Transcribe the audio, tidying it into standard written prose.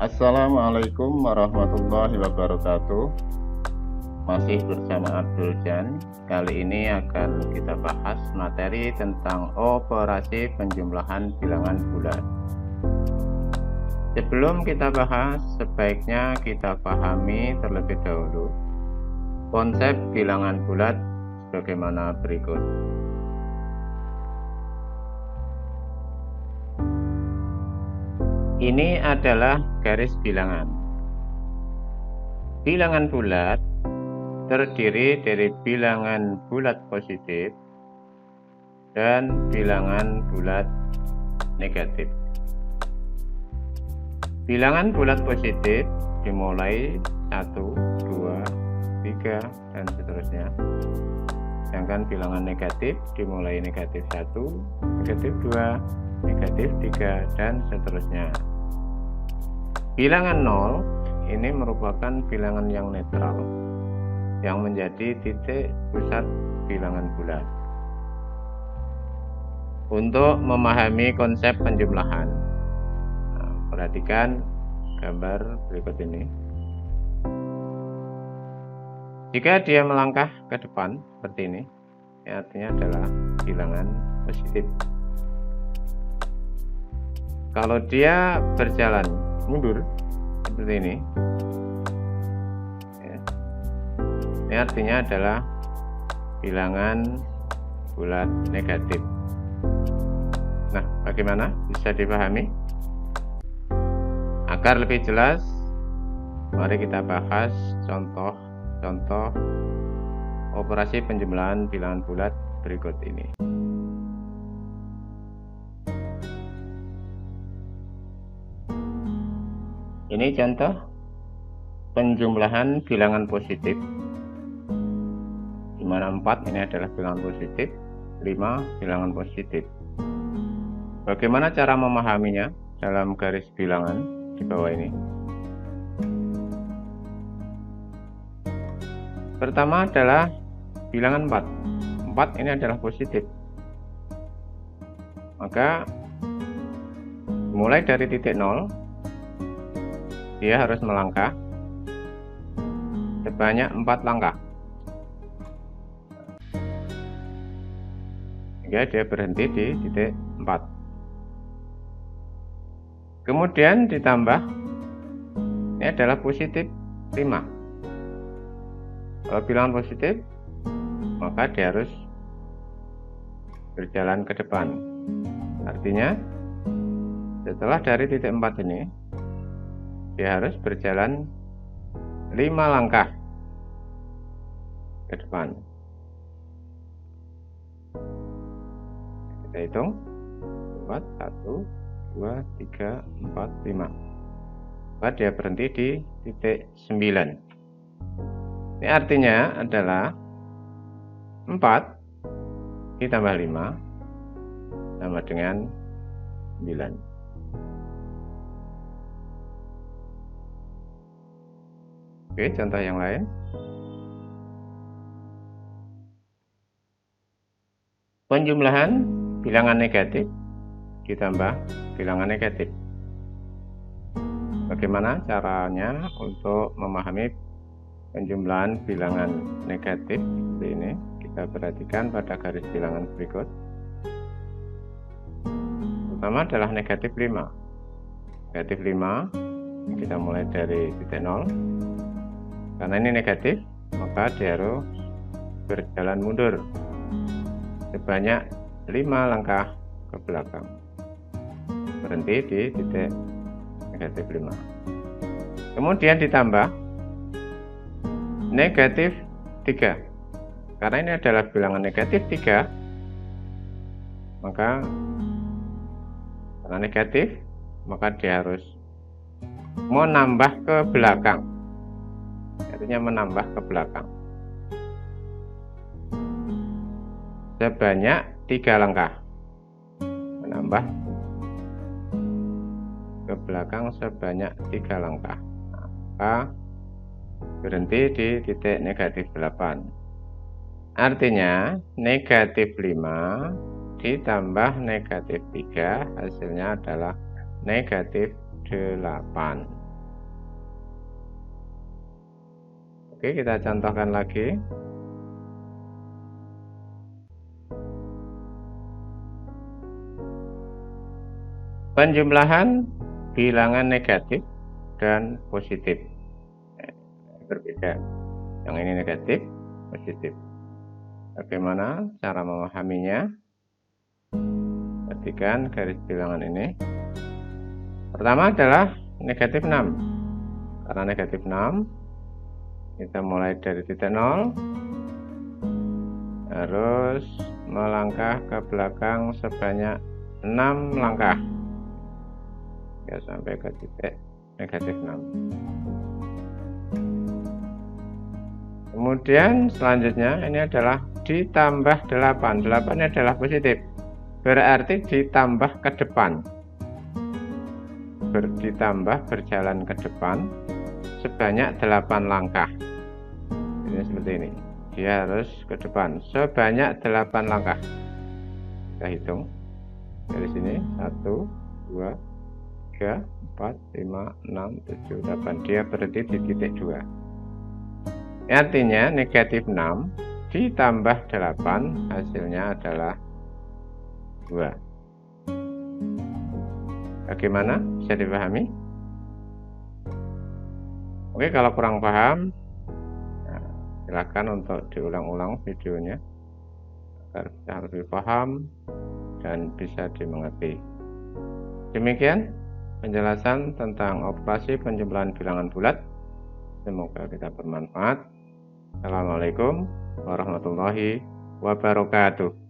Assalamualaikum warahmatullahi wabarakatuh. Masih bersama Abdul Jan. Kali ini akan kita bahas materi tentang operasi penjumlahan bilangan bulat. Sebelum kita bahas, sebaiknya kita pahami terlebih dahulu konsep bilangan bulat sebagaimana berikut. Ini adalah garis bilangan. Bilangan bulat terdiri dari bilangan bulat positif dan bilangan bulat negatif. Bilangan bulat positif dimulai 1, 2, 3, dan seterusnya. Sedangkan bilangan negatif dimulai negatif 1, negatif 2, negatif 3, dan seterusnya. Bilangan 0 ini merupakan bilangan yang netral, yang menjadi titik pusat bilangan bulat. Untuk memahami konsep penjumlahan, perhatikan gambar berikut ini. Jika dia melangkah ke depan seperti ini, artinya adalah bilangan positif. Kalau dia berjalan mundur seperti ini, ini artinya adalah bilangan bulat negatif. Nah, bagaimana bisa dipahami? Agar lebih jelas, mari kita bahas contoh operasi penjumlahan bilangan bulat berikut ini. Ini contoh penjumlahan bilangan positif, di mana 4 ini adalah bilangan positif, 5 bilangan positif. Bagaimana cara memahaminya dalam garis bilangan di bawah ini? Pertama adalah bilangan 4. 4 ini adalah positif. Maka mulai dari titik 0, dia harus melangkah sebanyak 4 langkah hingga dia berhenti di titik 4. Kemudian ditambah, ini adalah positif 5. Kalau bilangan positif, maka dia harus berjalan ke depan. Artinya setelah dari titik 4 ini, dia harus berjalan 5 langkah ke depan. Kita hitung 4, 1, 2, 3, 4, 5. Maka dia berhenti di titik 9. Ini artinya adalah 4 ditambah 5 sama dengan 9. Oke, contoh yang lain. Penjumlahan bilangan negatif ditambah bilangan negatif. Bagaimana caranya untuk memahami penjumlahan bilangan negatif seperti ini? Kita perhatikan pada garis bilangan berikut. Pertama adalah negatif 5. Negatif 5, kita mulai dari titik 0. Karena ini negatif, maka dia harus berjalan mundur sebanyak 5 langkah ke belakang. Berhenti di titik negatif 5. Kemudian ditambah negatif 3. Karena ini adalah bilangan negatif 3, maka karena negatif, maka dia harus menambah ke belakang. Artinya menambah ke belakang sebanyak 3 langkah. Menambah ke belakang sebanyak 3 langkah. Maka berhenti di titik negatif 8. Artinya negatif 5 ditambah negatif 3 hasilnya adalah negatif 8. Oke, kita contohkan lagi. Penjumlahan bilangan negatif dan positif berbeda. Yang ini negatif, positif. Bagaimana cara memahaminya? Perhatikan garis bilangan ini. Pertama adalah negatif 6. Karena negatif 6, kita mulai dari titik 0, harus melangkah ke belakang sebanyak 6 langkah ya, sampai ke titik negatif 6. Kemudian selanjutnya ini adalah ditambah 8. 8 ini adalah positif, berarti ditambah ke depan. Ditambah berjalan ke depan sebanyak 8 langkah. Ini seperti ini. Dia harus ke depan sebanyak 8 langkah. Kita hitung dari sini 1, 2, 3, 4, 5, 6, 7, 8. Dia berhenti di titik 2. Artinya negatif 6 ditambah 8 hasilnya adalah 2. Bagaimana? Bisa dipahami? Oke, kalau kurang paham, silakan untuk diulang-ulang videonya agar bisa lebih paham dan bisa dimengerti. Demikian penjelasan tentang operasi penjumlahan bilangan bulat. Semoga kita bermanfaat. Assalamualaikum warahmatullahi wabarakatuh.